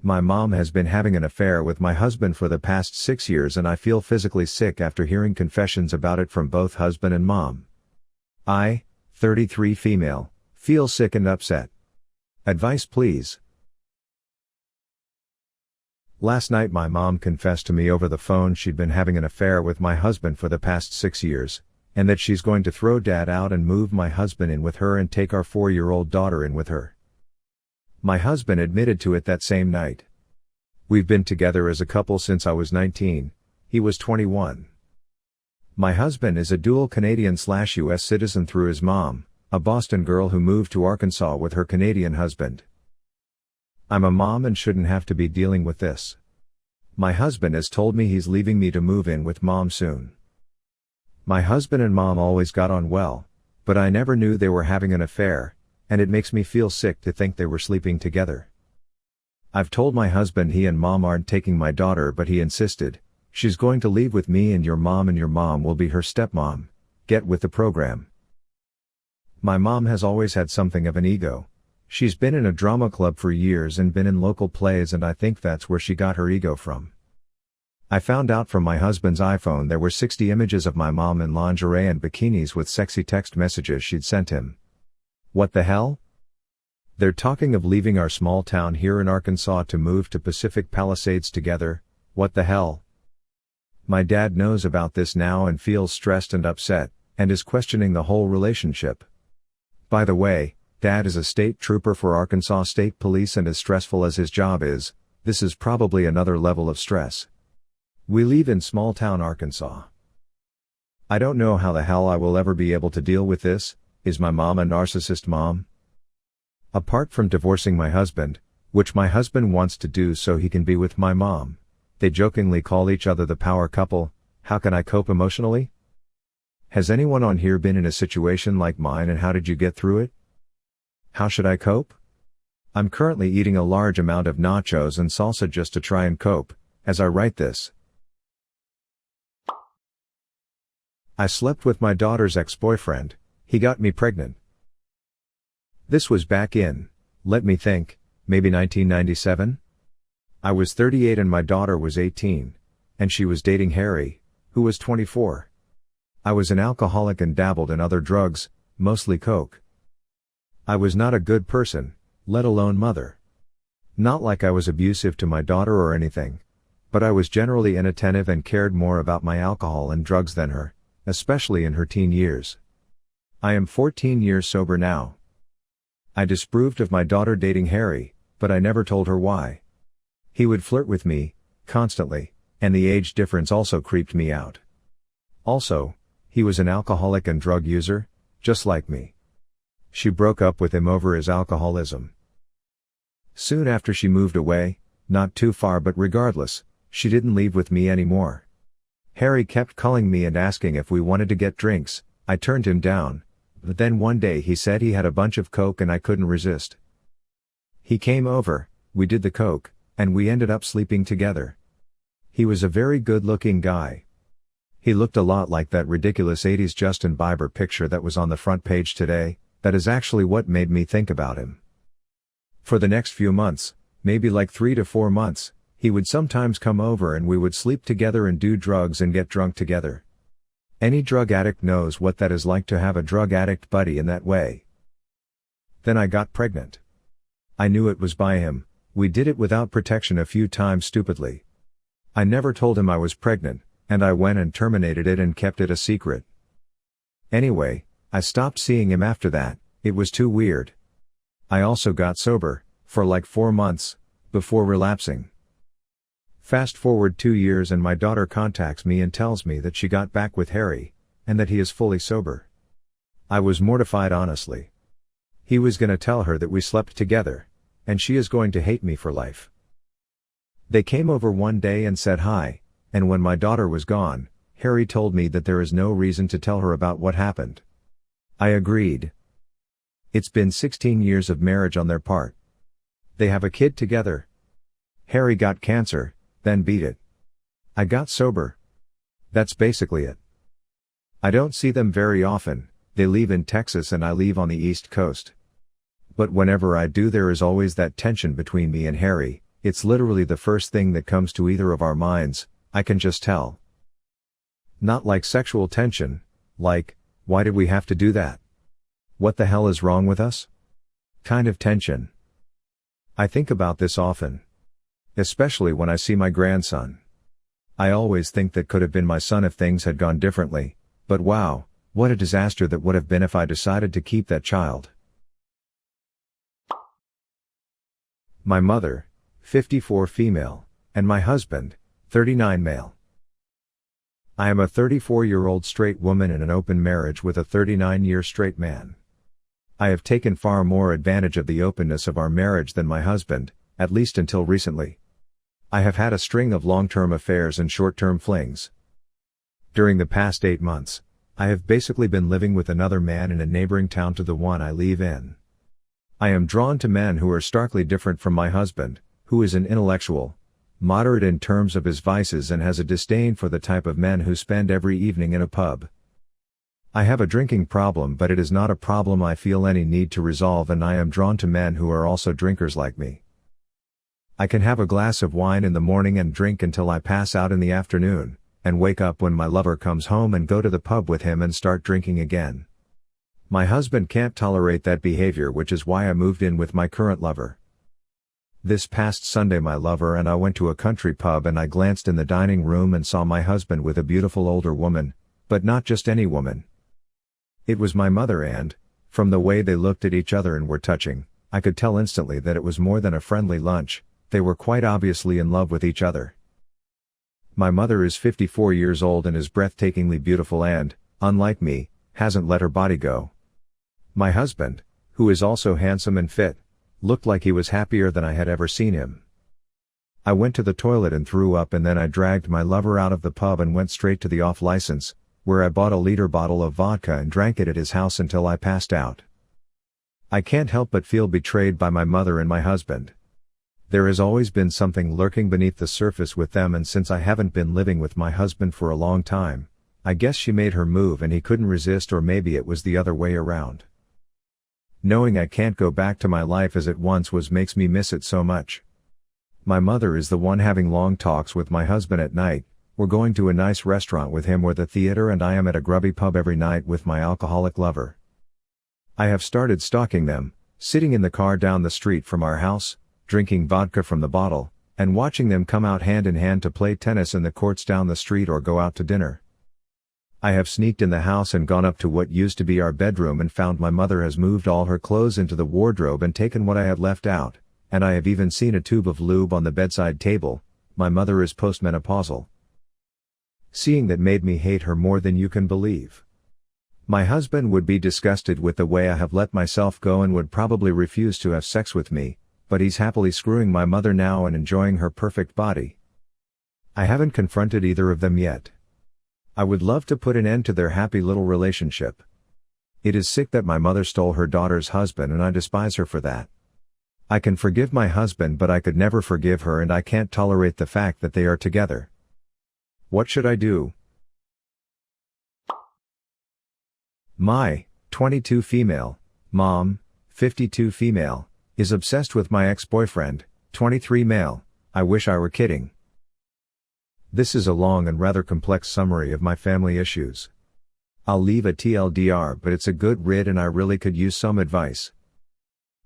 My mom has been having an affair with my husband for the past 6 years and I feel physically sick after hearing confessions about it from both husband and mom. I, 33 female, feel sick and upset. Advice please. Last night my mom confessed to me over the phone she'd been having an affair with my husband for the past 6 years, and that she's going to throw dad out and move my husband in with her and take our 4-year-old daughter in with her. My husband admitted to it that same night. We've been together as a couple since I was 19, he was 21. My husband is a dual Canadian/US citizen through his mom, a Boston girl who moved to Arkansas with her Canadian husband. I'm a mom and shouldn't have to be dealing with this. My husband has told me he's leaving me to move in with mom soon. My husband and mom always got on well, but I never knew they were having an affair, and it makes me feel sick to think they were sleeping together. I've told my husband he and mom aren't taking my daughter, but he insisted, she's going to leave with me and your mom will be her stepmom, get with the program. My mom has always had something of an ego. She's been in a drama club for years and been in local plays, and I think that's where she got her ego from. I found out from my husband's iPhone there were 60 images of my mom in lingerie and bikinis with sexy text messages she'd sent him. What the hell? They're talking of leaving our small town here in Arkansas to move to Pacific Palisades together. What the hell? My dad knows about this now and feels stressed and upset, and is questioning the whole relationship. By the way, Dad is a state trooper for Arkansas State Police, and as stressful as his job is, this is probably another level of stress. We live in small town Arkansas. I don't know how the hell I will ever be able to deal with this. Is my mom a narcissist mom? Apart from divorcing my husband, which my husband wants to do so he can be with my mom, they jokingly call each other the power couple. How can I cope emotionally? Has anyone on here been in a situation like mine, and how did you get through it? How should I cope? I'm currently eating a large amount of nachos and salsa just to try and cope, as I write this. I slept with my daughter's ex-boyfriend. He got me pregnant. This was back in, let me think, maybe 1997? I was 38 and my daughter was 18, and she was dating Harry, who was 24. I was an alcoholic and dabbled in other drugs, mostly coke. I was not a good person, let alone mother. Not like I was abusive to my daughter or anything, but I was generally inattentive and cared more about my alcohol and drugs than her, especially in her teen years. I am 14 years sober now. I disapproved of my daughter dating Harry, but I never told her why. He would flirt with me, constantly, and the age difference also creeped me out. Also, he was an alcoholic and drug user, just like me. She broke up with him over his alcoholism. Soon after she moved away, not too far, but regardless, she didn't leave with me anymore. Harry kept calling me and asking if we wanted to get drinks. I turned him down, but then one day he said he had a bunch of coke and I couldn't resist. He came over, we did the coke, and we ended up sleeping together. He was a very good-looking guy. He looked a lot like that ridiculous 80s Justin Bieber picture that was on the front page today. That is actually what made me think about him. For the next few months, maybe like 3 to 4 months, he would sometimes come over and we would sleep together and do drugs and get drunk together. Any drug addict knows what that is like to have a drug addict buddy in that way. Then I got pregnant. I knew it was by him. We did it without protection a few times stupidly. I never told him I was pregnant, and I went and terminated it and kept it a secret. Anyway, I stopped seeing him after that. It was too weird. I also got sober, for like 4 months, before relapsing. Fast forward 2 years and my daughter contacts me and tells me that she got back with Harry, and that he is fully sober. I was mortified, honestly. He was gonna tell her that we slept together, and she is going to hate me for life. They came over one day and said hi, and when my daughter was gone, Harry told me that there is no reason to tell her about what happened. I agreed. It's been 16 years of marriage on their part. They have a kid together. Harry got cancer, then beat it. I got sober. That's basically it. I don't see them very often. They live in Texas and I live on the East Coast. But whenever I do, there is always that tension between me and Harry, It's literally the first thing that comes to either of our minds, I can just tell. Not like sexual tension, like, why did we have to do that? What the hell is wrong with us? Kind of tension. I think about this often. Especially when I see my grandson. I always think that could have been my son if things had gone differently, but wow, what a disaster that would have been if I decided to keep that child. My mother, 54 female, and my husband, 39 male. I am a 34-year-old straight woman in an open marriage with a 39-year straight man. I have taken far more advantage of the openness of our marriage than my husband, at least until recently. I have had a string of long-term affairs and short-term flings. During the past 8 months, I have basically been living with another man in a neighboring town to the one I live in. I am drawn to men who are starkly different from my husband, who is an intellectual, moderate in terms of his vices and has a disdain for the type of men who spend every evening in a pub. I have a drinking problem, but it is not a problem I feel any need to resolve, and I am drawn to men who are also drinkers like me. I can have a glass of wine in the morning and drink until I pass out in the afternoon, and wake up when my lover comes home and go to the pub with him and start drinking again. My husband can't tolerate that behavior, which is why I moved in with my current lover. This past Sunday my lover and I went to a country pub and I glanced in the dining room and saw my husband with a beautiful older woman, but not just any woman. It was my mother, and, from the way they looked at each other and were touching, I could tell instantly that it was more than a friendly lunch. They were quite obviously in love with each other. My mother is 54 years old and is breathtakingly beautiful and, unlike me, hasn't let her body go. My husband, who is also handsome and fit, looked like he was happier than I had ever seen him. I went to the toilet and threw up, and then I dragged my lover out of the pub and went straight to the off-license, where I bought a liter bottle of vodka and drank it at his house until I passed out. I can't help but feel betrayed by my mother and my husband. There has always been something lurking beneath the surface with them, and since I haven't been living with my husband for a long time, I guess she made her move and he couldn't resist, or maybe it was the other way around. Knowing I can't go back to my life as it once was makes me miss it so much. My mother is the one having long talks with my husband at night, we're going to a nice restaurant with him or the theater, and I am at a grubby pub every night with my alcoholic lover. I have started stalking them, sitting in the car down the street from our house, drinking vodka from the bottle, and watching them come out hand in hand to play tennis in the courts down the street or go out to dinner. I have sneaked in the house and gone up to what used to be our bedroom and found my mother has moved all her clothes into the wardrobe and taken what I had left out, and I have even seen a tube of lube on the bedside table. My mother is postmenopausal. Seeing that made me hate her more than you can believe. My husband would be disgusted with the way I have let myself go and would probably refuse to have sex with me, but he's happily screwing my mother now and enjoying her perfect body. I haven't confronted either of them yet. I would love to put an end to their happy little relationship. It is sick that my mother stole her daughter's husband, and I despise her for that. I can forgive my husband, but I could never forgive her, and I can't tolerate the fact that they are together. What should I do? My 22 female mom, 52 female, is obsessed with my ex-boyfriend, 23 male. I wish I were kidding. This is a long and rather complex summary of my family issues. I'll leave a TLDR, but it's a good read and I really could use some advice.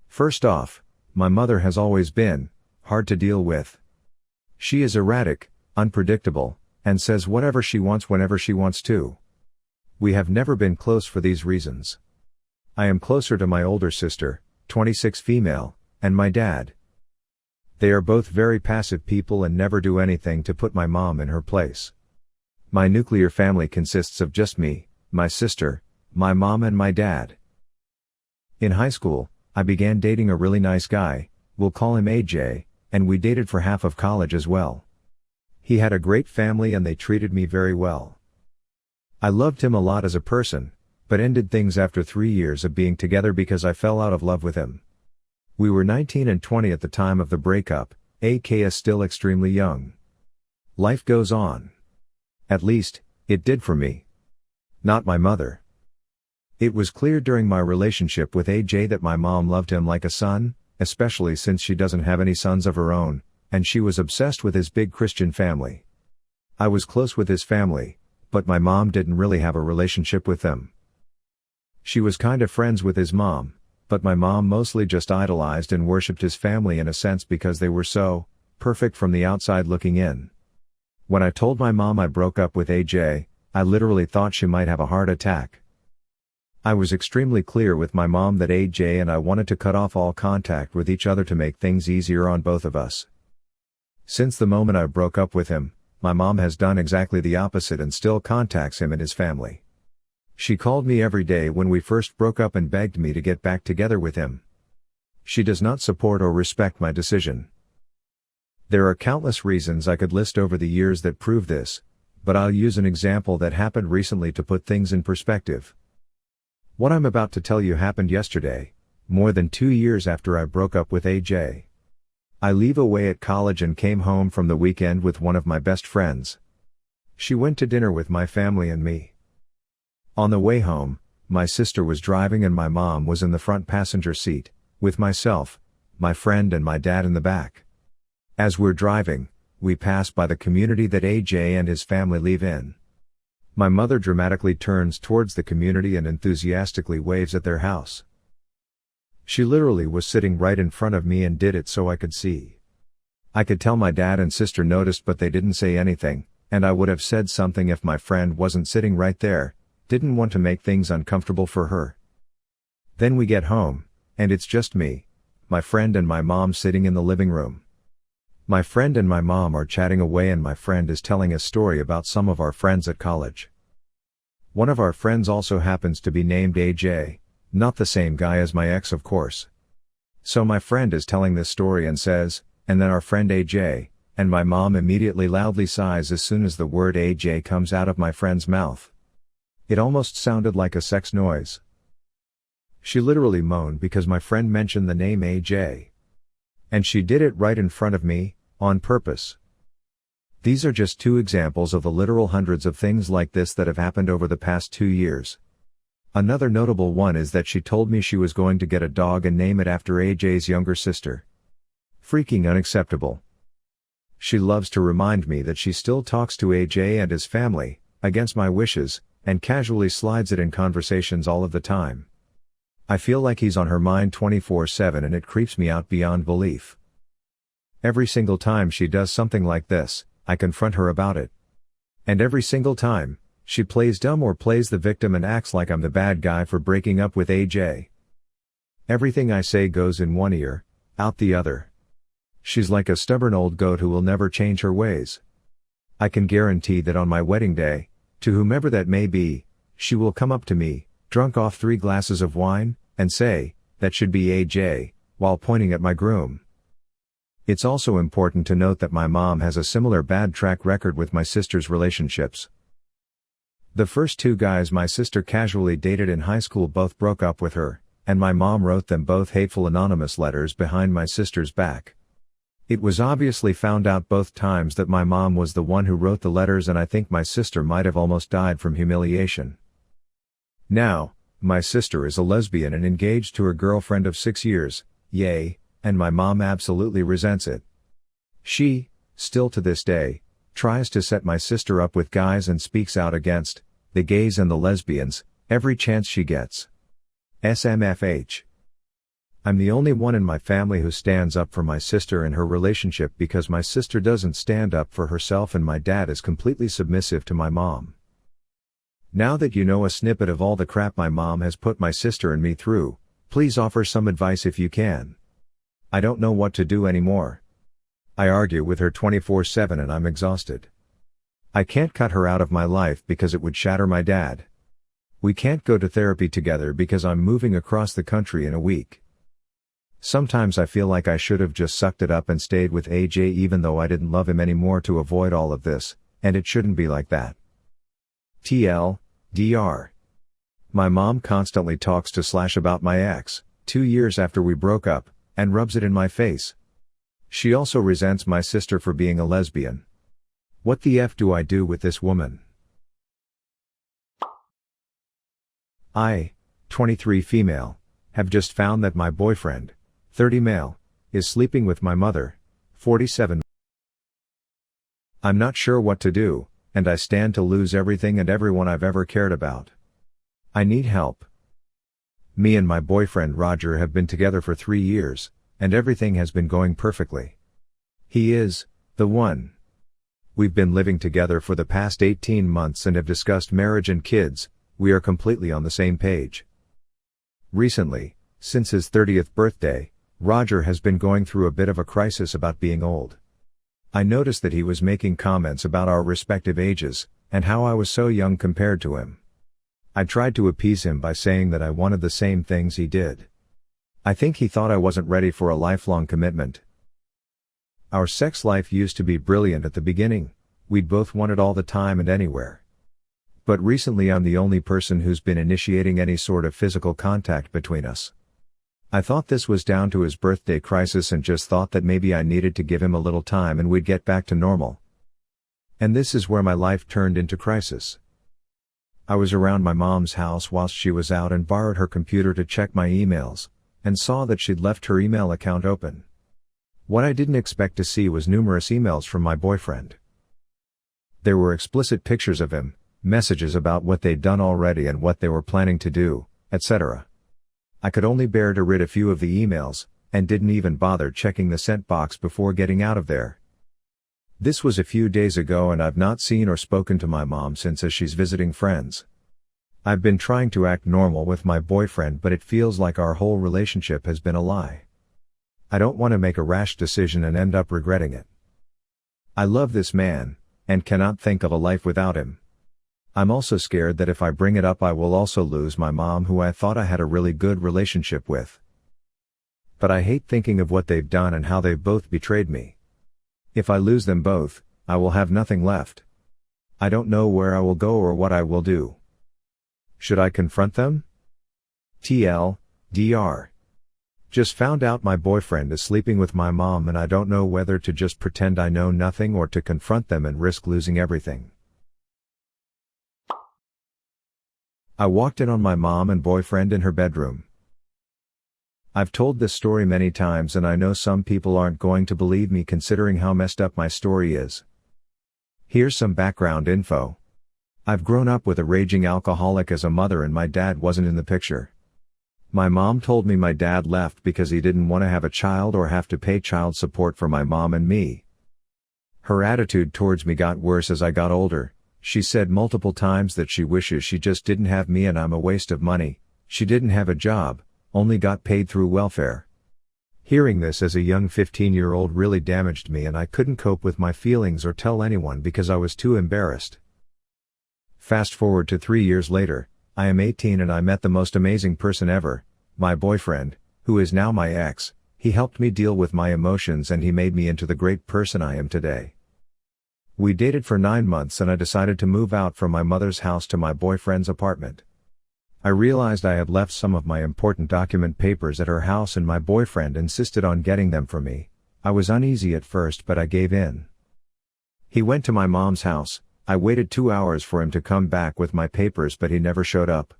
First off, my mother has always been hard to deal with. She is erratic, unpredictable, and says whatever she wants whenever she wants to. We have never been close for these reasons. I am closer to my older sister, 26 female, and my dad. They are both very passive people and never do anything to put my mom in her place. My nuclear family consists of just me, my sister, my mom and my dad. In high school, I began dating a really nice guy, we'll call him AJ, and we dated for half of college as well. He had a great family and they treated me very well. I loved him a lot as a person, but ended things after 3 years of being together because I fell out of love with him. We were 19 and 20 at the time of the breakup, aka still extremely young. Life goes on. At least, it did for me. Not my mother. It was clear during my relationship with AJ that my mom loved him like a son, especially since she doesn't have any sons of her own, and she was obsessed with his big Christian family. I was close with his family, but my mom didn't really have a relationship with them. She was kind of friends with his mom, but my mom mostly just idolized and worshipped his family in a sense because they were so perfect from the outside looking in. When I told my mom I broke up with AJ, I literally thought she might have a heart attack. I was extremely clear with my mom that AJ and I wanted to cut off all contact with each other to make things easier on both of us. Since the moment I broke up with him, my mom has done exactly the opposite and still contacts him and his family. She called me every day when we first broke up and begged me to get back together with him. She does not support or respect my decision. There are countless reasons I could list over the years that prove this, but I'll use an example that happened recently to put things in perspective. What I'm about to tell you happened yesterday, more than 2 years after I broke up with AJ. I leave away at college and came home from the weekend with one of my best friends. She went to dinner with my family and me. On the way home, my sister was driving and my mom was in the front passenger seat, with myself, my friend and my dad in the back. As we're driving, we pass by the community that AJ and his family live in. My mother dramatically turns towards the community and enthusiastically waves at their house. She literally was sitting right in front of me and did it so I could see. I could tell my dad and sister noticed but they didn't say anything, and I would have said something if my friend wasn't sitting right there, didn't want to make things uncomfortable for her. Then we get home, and it's just me, my friend and my mom sitting in the living room. My friend and my mom are chatting away and my friend is telling a story about some of our friends at college. One of our friends also happens to be named AJ, not the same guy as my ex of course. So my friend is telling this story and says, and then our friend AJ, and my mom immediately loudly sighs as soon as the word AJ comes out of my friend's mouth. It almost sounded like a sex noise. She literally moaned because my friend mentioned the name AJ. And she did it right in front of me, on purpose. These are just 2 examples of the literal hundreds of things like this that have happened over the past 2 years. Another notable one is that she told me she was going to get a dog and name it after AJ's younger sister. Freaking unacceptable. She loves to remind me that she still talks to AJ and his family, against my wishes, and casually slides it in conversations all of the time. I feel like he's on her mind 24/7 and it creeps me out beyond belief. Every single time she does something like this, I confront her about it. And every single time, she plays dumb or plays the victim and acts like I'm the bad guy for breaking up with AJ. Everything I say goes in one ear, out the other. She's like a stubborn old goat who will never change her ways. I can guarantee that on my wedding day, to whomever that may be, she will come up to me, drunk off 3 glasses of wine, and say, "That should be AJ," while pointing at my groom. It's also important to note that my mom has a similar bad track record with my sister's relationships. The first 2 guys my sister casually dated in high school both broke up with her, and my mom wrote them both hateful anonymous letters behind my sister's back. It was obviously found out both times that my mom was the one who wrote the letters and I think my sister might have almost died from humiliation. Now, my sister is a lesbian and engaged to her girlfriend of 6 years, yay, and my mom absolutely resents it. She, still to this day, tries to set my sister up with guys and speaks out against the gays and the lesbians every chance she gets. SMFH. I'm the only one in my family who stands up for my sister and her relationship because my sister doesn't stand up for herself and my dad is completely submissive to my mom. Now that you know a snippet of all the crap my mom has put my sister and me through, please offer some advice if you can. I don't know what to do anymore. I argue with her 24/7 and I'm exhausted. I can't cut her out of my life because it would shatter my dad. We can't go to therapy together because I'm moving across the country in a week. Sometimes I feel like I should have just sucked it up and stayed with AJ even though I didn't love him anymore to avoid all of this, and it shouldn't be like that. TLDR. My mom constantly talks to / about my ex, 2 years after we broke up, and rubs it in my face. She also resents my sister for being a lesbian. What the F do I do with this woman? I, 23 female, have just found that my boyfriend, 30 male, is sleeping with my mother, 47. I'm not sure what to do, and I stand to lose everything and everyone I've ever cared about. I need help. Me and my boyfriend Roger have been together for 3 years, and everything has been going perfectly. He is the one. We've been living together for the past 18 months and have discussed marriage and kids. We are completely on the same page. Recently, since his 30th birthday, Roger has been going through a bit of a crisis about being old. I noticed that he was making comments about our respective ages, and how I was so young compared to him. I tried to appease him by saying that I wanted the same things he did. I think he thought I wasn't ready for a lifelong commitment. Our sex life used to be brilliant at the beginning, we'd both want it all the time and anywhere. But recently I'm the only person who's been initiating any sort of physical contact between us. I thought this was down to his birthday crisis and just thought that maybe I needed to give him a little time and we'd get back to normal. And this is where my life turned into crisis. I was around my mom's house whilst she was out and borrowed her computer to check my emails, and saw that she'd left her email account open. What I didn't expect to see was numerous emails from my boyfriend. There were explicit pictures of him, messages about what they'd done already and what they were planning to do, etc. I could only bear to read a few of the emails, and didn't even bother checking the sent box before getting out of there. This was a few days ago and I've not seen or spoken to my mom since, as she's visiting friends. I've been trying to act normal with my boyfriend, but it feels like our whole relationship has been a lie. I don't want to make a rash decision and end up regretting it. I love this man, and cannot think of a life without him. I'm also scared that if I bring it up I will also lose my mom, who I thought I had a really good relationship with. But I hate thinking of what they've done and how they've both betrayed me. If I lose them both, I will have nothing left. I don't know where I will go or what I will do. Should I confront them? TLDR. Just found out my boyfriend is sleeping with my mom and I don't know whether to just pretend I know nothing or to confront them and risk losing everything. I walked in on my mom and boyfriend in her bedroom. I've told this story many times and I know some people aren't going to believe me considering how messed up my story is. Here's some background info. I've grown up with a raging alcoholic as a mother and my dad wasn't in the picture. My mom told me my dad left because he didn't want to have a child or have to pay child support for my mom and me. Her attitude towards me got worse as I got older. She said multiple times that she wishes she just didn't have me and I'm a waste of money. She didn't have a job, only got paid through welfare. Hearing this as a young 15-year-old really damaged me and I couldn't cope with my feelings or tell anyone because I was too embarrassed. Fast forward to 3 years later, I am 18 and I met the most amazing person ever, my boyfriend, who is now my ex. He helped me deal with my emotions and he made me into the great person I am today. We dated for 9 months and I decided to move out from my mother's house to my boyfriend's apartment. I realized I had left some of my important document papers at her house and my boyfriend insisted on getting them from me. I was uneasy at first but I gave in. He went to my mom's house. I waited 2 hours for him to come back with my papers but he never showed up.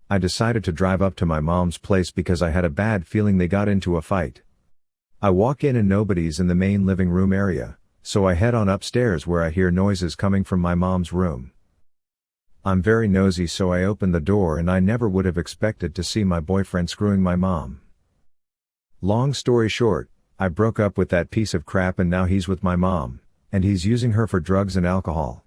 I decided to drive up to my mom's place because I had a bad feeling they got into a fight. I walk in and nobody's in the main living room area, so I head on upstairs where I hear noises coming from my mom's room. I'm very nosy so I open the door and I never would have expected to see my boyfriend screwing my mom. Long story short, I broke up with that piece of crap and now he's with my mom, and he's using her for drugs and alcohol.